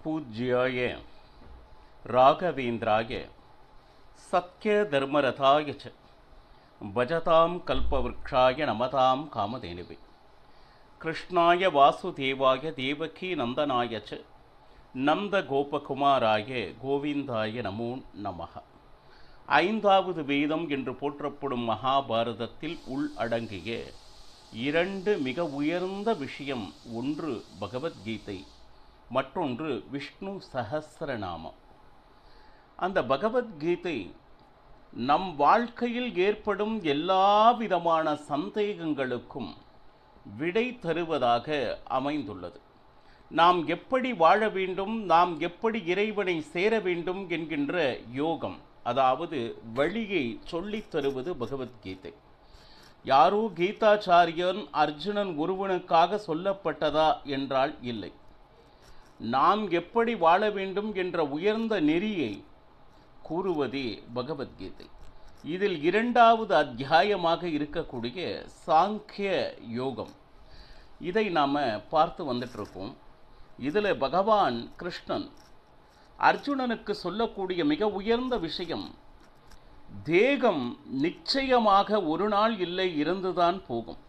पूज्याय राघवेन्द्राय सत्यधर्मरथाय च भजतां कल्पवृक्षाय नमतां कामधेनुवे कृष्णाय वासुदेवाय देवकी नंदनाय च नंदगोपकुमाराय गोविंदाय नमो नमः. ஐந்தாவது வேதம் என்று போற்றப்படும் மகாபாரதத்தில் உள்ளடங்கிய இரண்டு மிக உயர்ந்த விஷயம், ஒன்று பகவத்கீதை, மற்றொன்று விஷ்ணு சஹஸ்ரநாமம். அந்த பகவத்கீதை நம் வாழ்க்கையில் ஏற்படும் எல்லா விதமான சந்தேகங்களுக்கும் விடை தருவதாக அமைந்துள்ளது. நாம் எப்படி வாழ வேண்டும், நாம் எப்படி இறைவனை சேர வேண்டும் என்கின்ற யோகம், அதாவது வழியை சொல்லித் தருவது பகவத்கீதை. யாரோ கீதாச்சாரியன் அர்ஜுனன் ஒருவனுக்காக சொல்லப்பட்டதா என்றால் இல்லை. நாம் எப்படி வாழ வேண்டும் என்ற உயர்ந்த நெறியை கூறுவதே பகவத்கீதை. இதில் இரண்டாவது அத்தியாயமாக இருக்கக்கூடிய சாங்கிய யோகம், இதை நாம் பார்த்து வந்துட்டுருக்கோம். இதில் பகவான் கிருஷ்ணன் அர்ஜுனனுக்கு சொல்லக்கூடிய மிக உயர்ந்த விஷயம், தேகம் நிச்சயமாக ஒரு நாள் இல்லை, இருந்துதான் போகும்,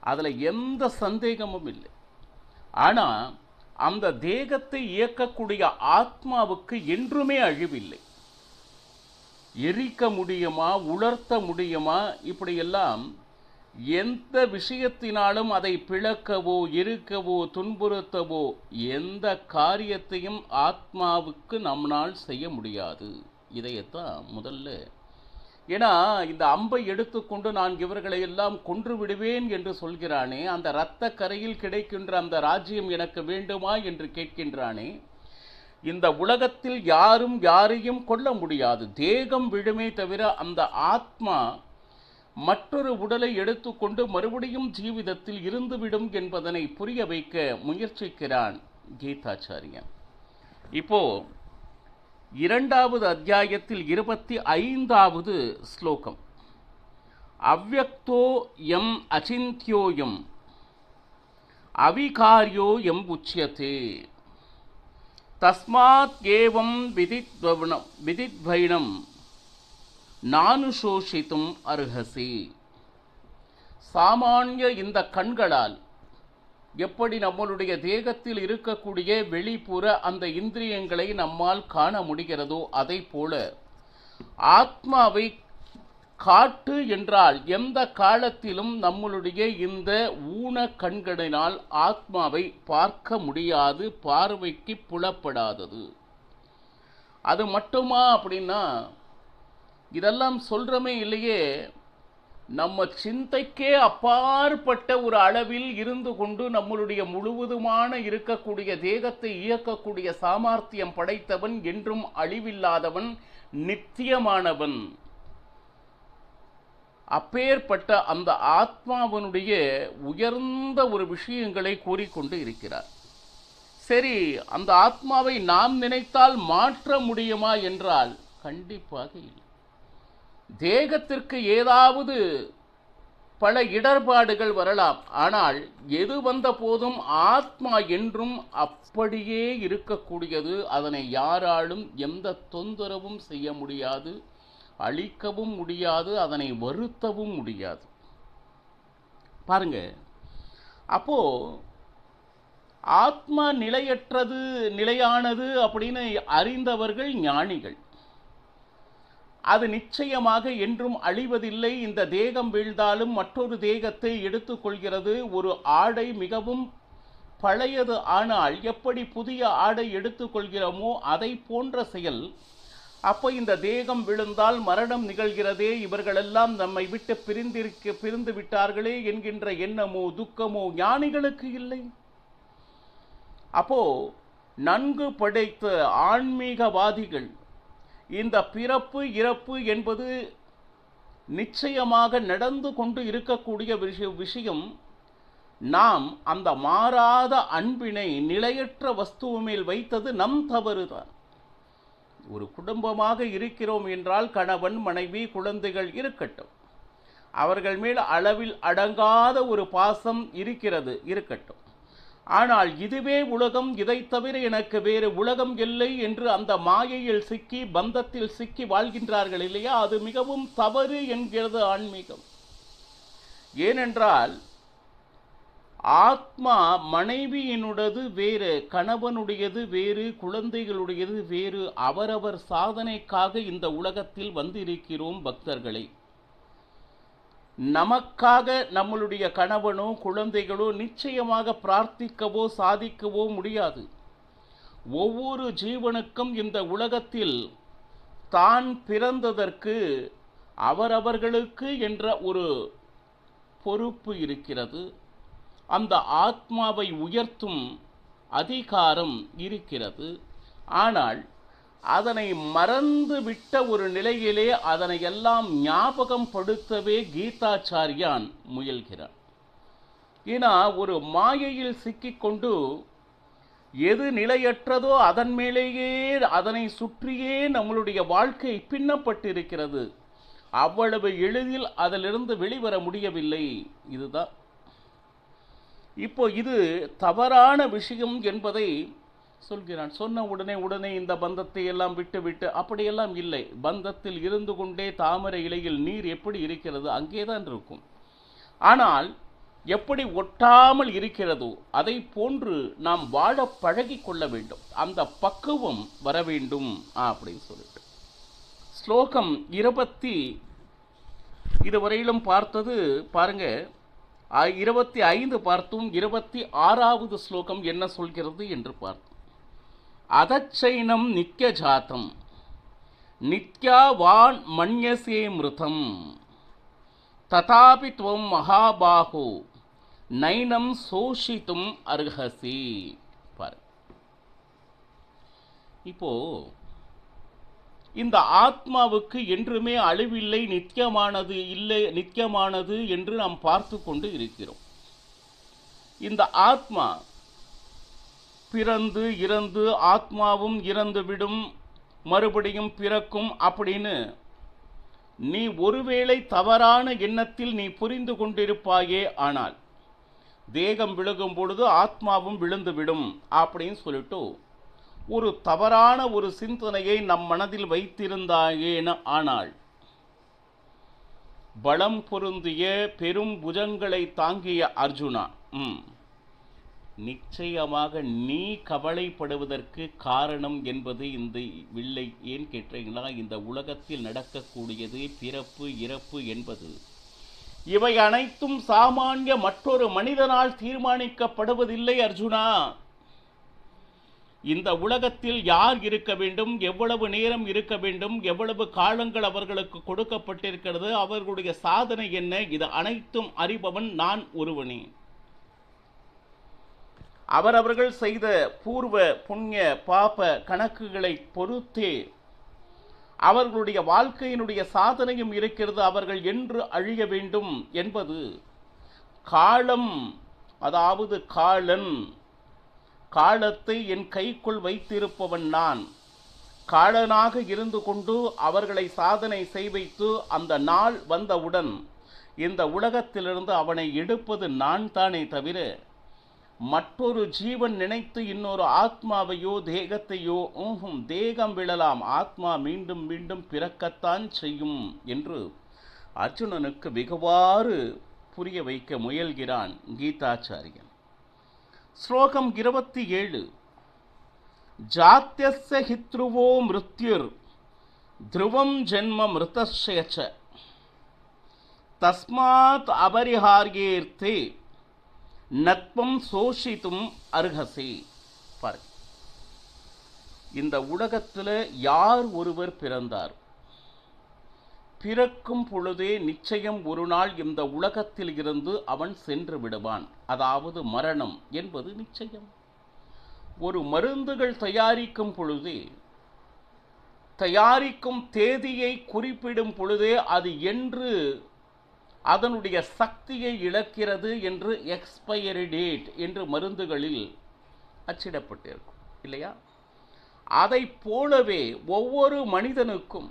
அதில் எந்த சந்தேகமும் இல்லை. ஆனால் அந்த தேகத்தை இயக்கக்கூடிய ஆத்மாவுக்கு என்றுமே அழிவில்லை. எரிக்க முடியுமா, உலர்த்த முடியுமா, இப்படியெல்லாம் எந்த விஷயத்தினாலும் அதை பிளக்கவோ எரிக்கவோ துன்புறுத்தவோ எந்த காரியத்தையும் ஆத்மாவுக்கு நம்மால் செய்ய முடியாது. இதையத்தான் முதல்ல, ஏன்னா இந்த அம்பை எடுத்துக்கொண்டு நான் இவர்களை எல்லாம் கொன்று விடுவேன் என்று சொல்கிறானே, அந்த இரத்த கரையில் கிடைக்கின்ற அந்த ராஜ்யம் எனக்கு வேண்டுமா என்று கேட்கின்றானே. இந்த உலகத்தில் யாரும் யாரையும் கொல்ல முடியாது, தேகம் விழுமே தவிர அந்த ஆத்மா மற்றொரு உடலை எடுத்துக்கொண்டு மறுபடியும் ஜீவிதத்தில் இருந்துவிடும் என்பதனை புரிய வைக்க முயற்சிக்கிறான் கீதாச்சாரியன். இப்போ இரண்டாவது அத்தியாயத்தில் 25வது ஸ்லோகம், அவ்யக்தோ எம் அசிந்தியோயம் அவிகாரியோ எம் உச்சியதே தஸ்மாத் ஏவம் விதித்வைனம் நானுசோஷித்தும் அருகசி. சாமானிய இந்த கண்களால் எப்படி நம்மளுடைய தேகத்தில் இருக்கக்கூடிய வெளிப்புற அந்த இந்திரியங்களை நம்மால் காண முடிகிறதோ, அதை போல ஆத்மாவை காட்டு என்றால் எந்த காலத்திலும் நம்மளுடைய இந்த ஊன கண்களினால் ஆத்மாவை பார்க்க முடியாது, பார்வைக்கு புலப்படாதது. அது மட்டுமா அப்படின்னா, இதெல்லாம் சொல்றமே இல்லையே, நம்ம சிந்தைக்கே அப்பாற்பட்ட ஒரு அளவில் இருந்து கொண்டு நம்மளுடைய முழுவதுமான இருக்கக்கூடிய தேகத்தை இயக்கக்கூடிய சாமர்த்தியம் படைத்தவன், என்றும் அழிவில்லாதவன், நித்தியமானவன். அப்பேற்பட்ட அந்த ஆத்மாவனுடைய உயர்ந்த ஒரு விஷயங்களை கூறிக்கொண்டு இருக்கிறார். சரி, அந்த ஆத்மாவை நாம் நினைத்தால் மாற்ற முடியுமா என்றால் கண்டிப்பாக இல்லை. தேகத்திற்கு ஏதாவது பல இடர்பாடுகள் வரலாம், ஆனால் எது வந்த போதும் ஆத்மா என்றும் அப்படியே இருக்கக்கூடியது. அதனை யாராலும் எந்த தொந்தரவும் செய்ய முடியாது, அழிக்கவும் முடியாது, அதனை வருத்தவும் முடியாது. பாருங்க, அப்போ ஆத்மா நிலையற்றது நிலையானது அப்படின்னு அறிந்தவர்கள் ஞானிகள். அது நிச்சயமாக என்றும் அழிவதில்லை. இந்த தேகம் வீழ்ந்தாலும் மற்றொரு தேகத்தை எடுத்துக்கொள்கிறது. ஒரு ஆடை மிகவும் பழையது ஆனால் எப்படி புதிய ஆடை எடுத்துக்கொள்கிறோமோ அதை போன்ற செயல். அப்போ இந்த தேகம் விழுந்தால் மரணம் நிகழ்கிறதே, இவர்களெல்லாம் நம்மை விட்டு பிரிந்து விட்டார்களே என்கின்ற எண்ணமோ துக்கமோ ஞானிகளுக்கு இல்லை. அப்போ நன்கு படைத்த ஆன்மீகவாதிகள் இந்த பிறப்பு இறப்பு என்பது நிச்சயமாக நடந்து கொண்டு இருக்கக்கூடிய விஷயம், நாம் அந்த மாறாத அன்பினை நிலையற்ற வஸ்து மேல் வைத்தது நம் தவறுதான். ஒரு குடும்பமாக இருக்கிறோம் என்றால் கணவன் மனைவி குழந்தைகள் இருக்கட்டும், அவர்கள் மேல் அளவில் அடங்காத ஒரு பாசம் இருக்கட்டும். ஆனால் இதுவே உலகம், இதை தவிர எனக்கு வேறு உலகம் இல்லை என்று அந்த மாயையில் சிக்கி பந்தத்தில் சிக்கி வாழ்கின்றார்கள் இல்லையா? அது மிகவும் தவறு என்கிறது ஆன்மீகம். ஏனென்றால் ஆத்மா மனைவியினுடையது வேறு, கணவனுடையது வேறு, குழந்தைகளுடையது வேறு. அவரவர் சாதனைக்காக இந்த உலகத்தில் வந்திருக்கிறோம் பக்தர்களே. நமக்காக நம்மளுடைய கணவனோ குழந்தைகளோ நிச்சயமாக பிரார்த்திக்கவோ சாதிக்கவோ முடியாது. ஒவ்வொரு ஜீவனுக்கும் இந்த உலகத்தில் தான் பிறந்ததற்கு அவரவர்களுக்கு என்ற ஒரு பொறுப்பு இருக்கிறது. அந்த ஆத்மாவை உயர்த்தும் அதிகாரம் இருக்கிறது. ஆனால் அதனை மறந்து விட்ட ஒரு நிலையிலே அதனை எல்லாம் ஞாபகம் படுத்தவே கீதாச்சாரியான் முயல்கிறார். ஏன்னா ஒரு மாயையில் சிக்கிக்கொண்டு எது நிலையற்றதோ அதன் மேலேயே அதனை சுற்றியே நம்மளுடைய வாழ்க்கை பின்னப்பட்டிருக்கிறது. அவ்வளவு எளிதில் அதிலிருந்து வெளிவர முடியவில்லை. இதுதான் இப்போ இது தவறான விஷயம் என்பதை சொல்கிறான். சொன்ன உடனே இந்த பந்தத்தை எல்லாம் விட்டு அப்படியெல்லாம் இல்லை. பந்தத்தில் இருந்து கொண்டே தாமரை இலையில் நீர் எப்படி இருக்கிறது அங்கேதான் இருக்கும். ஆனால் எப்படி ஒட்டாமல் இருக்கிறதோ அதை போன்று நாம் வாழ பழகி கொள்ள வேண்டும். அந்த பக்குவம் வர வேண்டும் அப்படின்னு சொல்லிட்டு ஸ்லோகம் 20 இதுவரையிலும் பார்த்தது பாருங்க. 25 பார்த்தோம். 26வது ஸ்லோகம் என்ன சொல்கிறது என்று பார்த்தோம். அதச்சைனம் நித்ய ஜாத்தம் நித்யாவான் மன்யசே மிருதம் ததாபி துவம் மகாபாகோ நைனம் சோஷித்தும் அர்ஹசி. பாரு, இப்போ இந்த ஆத்மாவுக்கு என்றுமே அழிவில்லை, நித்தியமானது என்று நாம் பார்த்து கொண்டு இருக்கிறோம். இந்த ஆத்மா பிறந்து இறந்து ஆத்மாவும் இறந்து விடும், மறுபடியும் பிறக்கும் அப்படின்னு நீ ஒருவேளை தவறான எண்ணத்தில் நீ புரிந்து கொண்டிருப்பாயே. ஆனால் தேகம் விழுகும் பொழுது ஆத்மாவும் விழுந்து விடும் அப்படின்னு சொல்லிட்டு ஒரு தவறான ஒரு சிந்தனையை நம் மனதில் வைத்திருந்தாயேன. ஆனால் பலம் பொருந்திய பெரும் புஜங்களை தாங்கிய அர்ஜுனா, நிச்சயமாக நீ கவலைப்படுவதற்கு காரணம் என்பது இந்த வில்லை. ஏன் கேட்டீங்கன்னா, இந்த உலகத்தில் நடக்கக்கூடியது பிறப்பு இறப்பு என்பது இவை அனைத்தும் சாமானிய மற்றொரு மனிதனால் தீர்மானிக்கப்படுவதில்லை அர்ஜுனா. இந்த உலகத்தில் யார் இருக்க வேண்டும், எவ்வளவு நேரம் இருக்க வேண்டும், எவ்வளவு காலங்கள் அவர்களுக்கு கொடுக்கப்பட்டிருக்கிறது, அவர்களுடைய சாதனை என்ன, இது அனைத்தும் அறிபவன் நான் ஒருவனே. அவரவர்கள் செய்த பூர்வ புண்ணிய பாப கணக்குகளை பொறுத்தே அவர்களுடைய வாழ்க்கையினுடைய சாதனையும் இருக்கிறது. அவர்கள் என்று அழிய வேண்டும் என்பது காலம், அதாவது காலன். காலத்தை என் கைக்குள் வைத்திருப்பவன் நான். காலனாக இருந்து கொண்டு அவர்களை சாதனை செய்வைத்து அந்த நாள் வந்தவுடன் இந்த உலகத்திலிருந்து அவனை எடுப்பது நான் தானே தவிர மற்றொரு ஜீவன் நினைத்து இன்னொரு ஆத்மாவையோ தேகத்தையோ தேகம் விழலாம், ஆத்மா மீண்டும் மீண்டும் பிறக்கத்தான் செய்யும் என்று அர்ஜுனனுக்கு வெகுவாறு புரிய வைக்க முயல்கிறான் கீதாச்சாரியன். ஸ்லோகம் 27. ஜாத்யஸ்ய ஹித்ருவோ மிருத்யுர் த்ருவம் ஜென்ம மிருதஸ்ய ச தஸ்மாத் அபரிஹார்யேர்த்தே நத்வம் சோஷித்தும் அர்ஹசி. பாரு, இந்த உலகத்தில் யார் ஒருவர் பிறந்தார், பிறக்கும் பொழுதே நிச்சயம் ஒரு நாள் இந்த உலகத்தில் இருந்து அவன் சென்று விடுவான். அதாவது மரணம் என்பது நிச்சயம். ஒரு மருந்துகள் தயாரிக்கும் பொழுதே, தயாரிக்கும் தேதியை குறிப்பிடும் பொழுதே அது என்று அதனுடைய சக்தியை இழக்கிறது என்று எக்ஸ்பயரி டேட் என்று மருந்துகளில் அச்சிடப்பட்டிருக்கும் இல்லையா? அதை போலவே ஒவ்வொரு மனிதனுக்கும்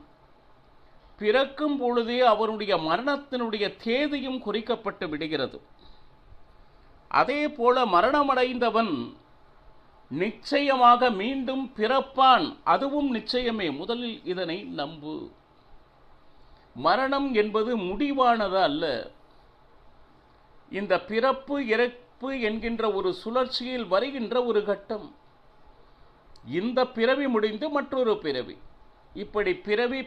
பிறக்கும் பொழுதே அவனுடைய மரணத்தினுடைய தேதியும் குறிக்கப்பட்டு விடுகிறது. அதே போல மரணமடைந்தவன் நிச்சயமாக மீண்டும் பிறப்பான், அதுவும் நிச்சயமே. முதலில் இதனை நம்பு. மரணம் என்பது முடிவானது அல்ல. இந்த பிறப்பு இறப்பு என்கின்ற ஒரு சுழற்சியில் வருகின்ற ஒரு கட்டம். இந்த பிறவி முடிந்து மற்றொரு பிறவி, இப்படி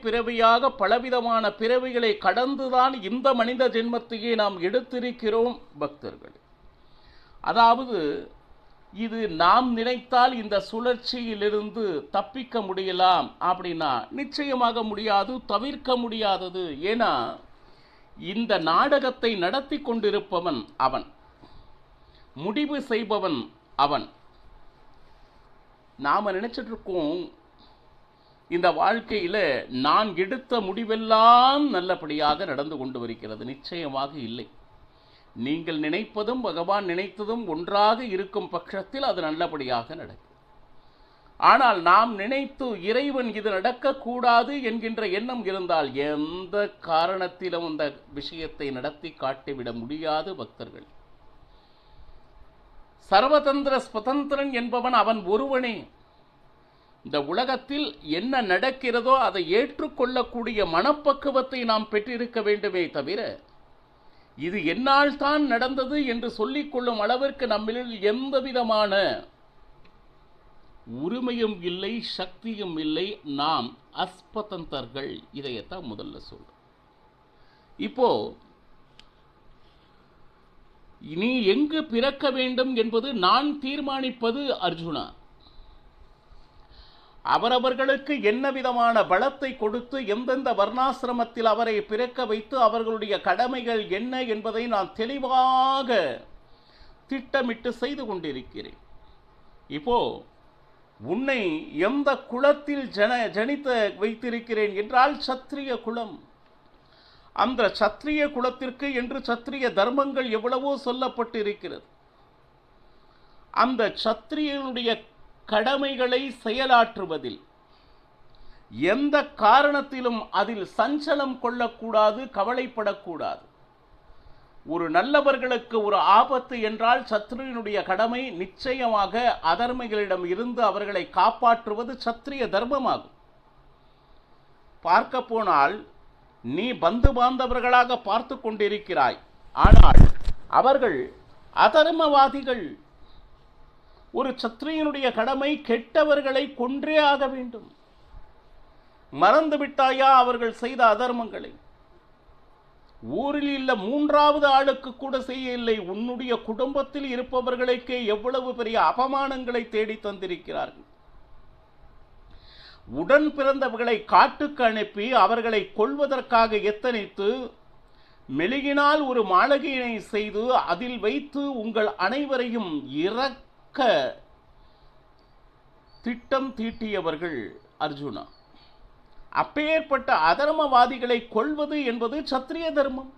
பிறவியாக பலவிதமான பிறவிகளை கடந்துதான் இந்த மனித ஜென்மத்தையே நாம் எடுத்திருக்கிறோம் பக்தர்கள். அதாவது இது நாம் நினைத்தால் இந்த சுழற்சியிலிருந்து தப்பிக்க முடியலாம் அப்படின்னா நிச்சயமாக முடியாது, தவிர்க்க முடியாதது. ஏன்னா இந்த நாடகத்தை நடத்தி கொண்டிருப்பவன் அவன், முடிவு செய்பவன் அவன். நாம் நினைச்சிட்டு இருக்கோம் இந்த வாழ்க்கையில் நான் எடுத்த முடிவெல்லாம் நல்லபடியாக நடந்து கொண்டு வருகிறது. நிச்சயமாக இல்லை. நீங்கள் நினைப்பதும் பகவான் நினைத்ததும் ஒன்றாக இருக்கும் பட்சத்தில் அது நல்லபடியாக நடக்கும். ஆனால் நாம் நினைத்து இறைவன் இது நடக்கக்கூடாது என்கின்ற எண்ணம் இருந்தால் எந்த காரணத்திலும் அந்த விஷயத்தை நடத்தி காட்டிவிட முடியாது பக்தர்கள். சர்வதந்திர ஸ்வதந்திரன் என்பவன் அவன் ஒருவனே. இந்த உலகத்தில் என்ன நடக்கிறதோ அதை ஏற்றுக்கொள்ளக்கூடிய மனப்பக்குவத்தை நாம் பெற்றிருக்க வேண்டுமே தவிர இது என்னால் தான் நடந்தது என்று சொல்லிக்கொள்ளும் அளவிற்கு நம்மில் எந்த விதமான உரிமையும் இல்லை, சக்தியும் இல்லை. நாம் அஸ்வதந்தர்கள். இதையத்தான் முதல்ல சொல்றோம். இப்போ நீ எங்கு பிறக்க வேண்டும் என்பது நான் தீர்மானிப்பது அர்ஜுனா. அவரவர்களுக்கு என்ன விதமான பலத்தை கொடுத்து எந்தெந்த வர்ணாசிரமத்தில் அவரை பிறக்க வைத்து அவர்களுடைய கடமைகள் என்ன என்பதை நான் தெளிவாக திட்டமிட்டு செய்து கொண்டிருக்கிறேன். இப்போ உன்னை எந்த குலத்தில் ஜனித்த வைத்திருக்கிறேன் என்றால் சத்திரிய குலம். அந்த சத்திரிய குலத்திற்கு என்று சத்திரிய தர்மங்கள் எவ்வளவோ சொல்லப்பட்டிருக்கிறது. அந்த சத்திரியனுடைய கடமைகளை செயலாற்றுவதில் எந்த காரணத்திலும் அதில் சஞ்சலம் கொள்ளக்கூடாது, கவலைப்படக்கூடாது. ஒரு நல்லவர்களுக்கு ஒரு ஆபத்து என்றால் சத்திரியனுடைய கடமை நிச்சயமாக அதர்மிகளிடம் இருந்து அவர்களை காப்பாற்றுவது சத்திரிய தர்மமாகும். பார்க்க போனால் நீ பந்து பாந்தவர்களாக பார்த்து கொண்டிருக்கிறாய், ஆனால் அவர்கள் அதர்மவாதிகள். ஒரு சத்திரியனுடைய கடமை கெட்டவர்களை கொன்றே ஆக வேண்டும். மறந்து விட்டாயா அவர்கள் செய்த அதர்மங்களை? ஊரில் இல்ல மூன்றாவது ஆளுக்கு கூட செய்ய இல்லை, உன்னுடைய குடும்பத்தில் இருப்பவர்களுக்கே எவ்வளவு பெரிய அபமானங்களை தேடி தந்திருக்கிறார்கள். உடன் பிறந்தவர்களை காட்டுக்கு அனுப்பி அவர்களை கொல்வதற்காக எத்தனைத்து மெழுகினால் ஒரு மாளிகையினை செய்து அதில் வைத்து உங்கள் அனைவரையும் இறக்க திட்டம் தீட்டியவர்கள் அர்ஜுனா. அப்பேற்பட்ட அதர்மவாதிகளை கொல்வது என்பது சத்திரிய தர்மம்.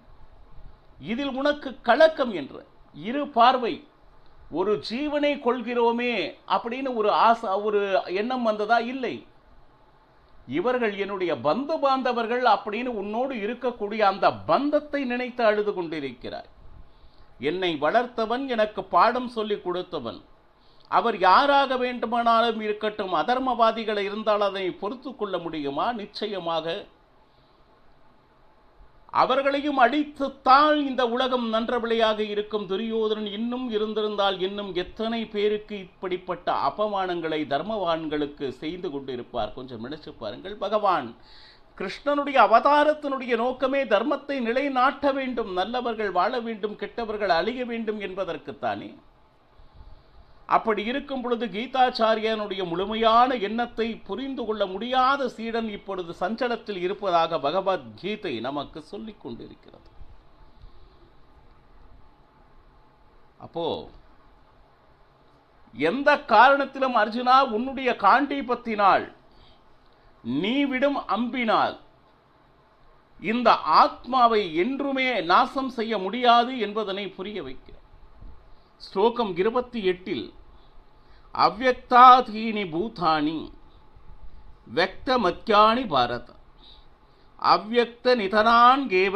இதில் உனக்கு கலக்கம் என்ற இரு பார்வை. ஒரு ஜீவனை கொள்கிறோமே அப்படின்னு ஒரு எண்ணம் வந்ததா? இல்லை. இவர்கள் என்னுடைய பந்து பாந்தவர்கள் அப்படின்னு உன்னோடு இருக்கக்கூடிய அந்த பந்தத்தை நினைத்து அழுது கொண்டிருக்கிறார். என்னை வளர்த்தவன், எனக்கு பாடம் சொல்லிக் கொடுத்தவன், அவர் யாராக வேண்டுமானாலும் இருக்கட்டும், அதர்மவாதிகளை இருந்தால் அதை பொறுத்து கொள்ள முடியுமா? நிச்சயமாக அவர்களையும் அடித்துத்தான் இந்த உலகம் நன்றபடியாக இருக்கும். துரியோதனன் இன்னும் இருந்திருந்தால் இன்னும் எத்தனை பேருக்கு இப்படிப்பட்ட அபமானங்களை தர்மவான்களுக்கு செய்து கொண்டிருப்பார். கொஞ்சம் நினைச்சு பாருங்கள். பகவான் கிருஷ்ணனுடைய அவதாரத்தினுடைய நோக்கமே தர்மத்தை நிலைநாட்ட வேண்டும், நல்லவர்கள் வாழ வேண்டும், கெட்டவர்கள் அழிய வேண்டும் என்பதற்குத்தானே. அப்படி இருக்கும் பொழுது கீதாச்சாரியனுடைய முழுமையான எண்ணத்தை புரிந்து கொள்ள முடியாத சீடன் இப்பொழுது சஞ்சலத்தில் இருப்பதாக பகவத்கீதை நமக்கு சொல்லிக் கொண்டிருக்கிறது. அப்போ எந்த காரணத்திலும் அர்ஜுனா உன்னுடைய காண்டீபத்தினால், நீ விடும் அம்பினால் இந்த ஆத்மாவை என்றுமே நாசம் செய்ய முடியாது என்பதனை புரிய வைக்க. ஸ்லோகம் 28 அவ்யக்தாதீனி பூதானி வக்தமத்யானி பாரத அவ்யக்த நிதனான் கேவ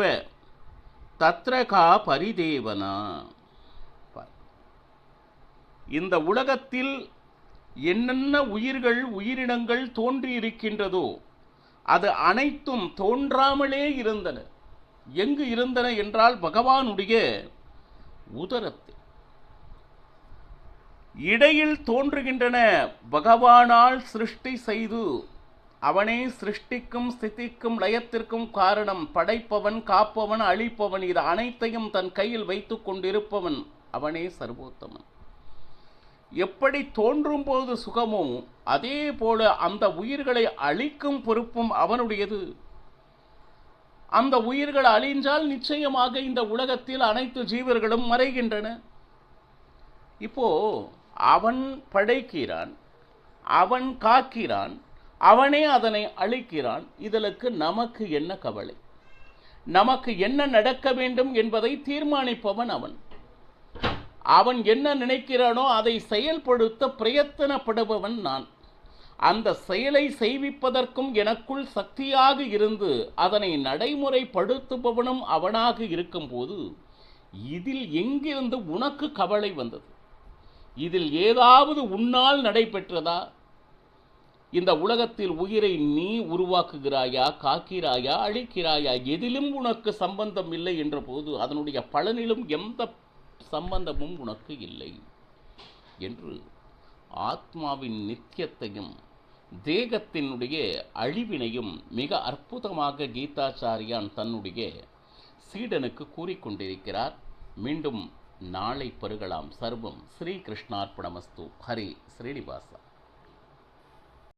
தத்ர கா பரிதேவனா. இந்த உலகத்தில் என்னென்ன உயிர்கள் உயிரினங்கள் தோன்றியிருக்கின்றதோ அது அனைத்தும் தோன்றாமலே இருந்தன. எங்கு இருந்தன என்றால் பகவானுடைய உதரத்தில். இடையில் தோன்றுகின்றன. பகவானால் சிருஷ்டி செய்து அவனே சிருஷ்டிக்கும் ஸ்திதிக்கும் லயத்திற்கும் காரணம். படைப்பவன், காப்பவன், அழிப்பவன், இது அனைத்தையும் தன் கையில் வைத்து கொண்டிருப்பவன் அவனே சர்வோத்தமன். எப்படி தோன்றும் போது சுகமோ அதே போல அந்த உயிர்களை அழிக்கும் பொறுப்பும் அவனுடையது. அந்த உயிர்கள் அழிஞ்சால் நிச்சயமாக இந்த உலகத்தில் அனைத்து ஜீவர்களும் மறைகின்றன. இப்போ அவன் படைக்கிறான், அவன் காக்கிறான், அவனே அதனை அழிக்கிறான். இதற்கு நமக்கு என்ன கவலை? நமக்கு என்ன நடக்க வேண்டும் என்பதை தீர்மானிப்பவன் அவன். அவன் என்ன நினைக்கிறானோ அதை செயல்படுத்த பிரயத்தனப்படுபவன் நான். அந்த செயலை செய்விப்பதற்கும் எனக்குள் சக்தியாக இருந்து அதனை நடைமுறைப்படுத்துபவனும் அவனாக இருக்கும்போது இதில் எங்கிருந்து உனக்கு கவலை வந்தது? இதில் ஏதாவது உன்னால் நடைபெற்றதா? இந்த உலகத்தில் உயிரை நீ உருவாக்குகிறாயா, காக்கிறாயா, அழிக்கிறாயா? எதிலும் உனக்கு சம்பந்தம் இல்லை என்ற போது அதனுடைய பலனிலும் எந்த சம்பந்தமும் உனக்கு இல்லை என்று ஆத்மாவின் நித்தியத்தையும் தேகத்தினுடைய அழிவினையும் மிக அற்புதமாக கீதாச்சாரியான் தன்னுடைய சீடனுக்கு கூறிக்கொண்டிருக்கிறார். மீண்டும் நாளை பருகலாம். சர்வம் ஸ்ரீ கிருஷ்ணார்ப்பணமஸ்து. ஹரி ஸ்ரீனிவாசா.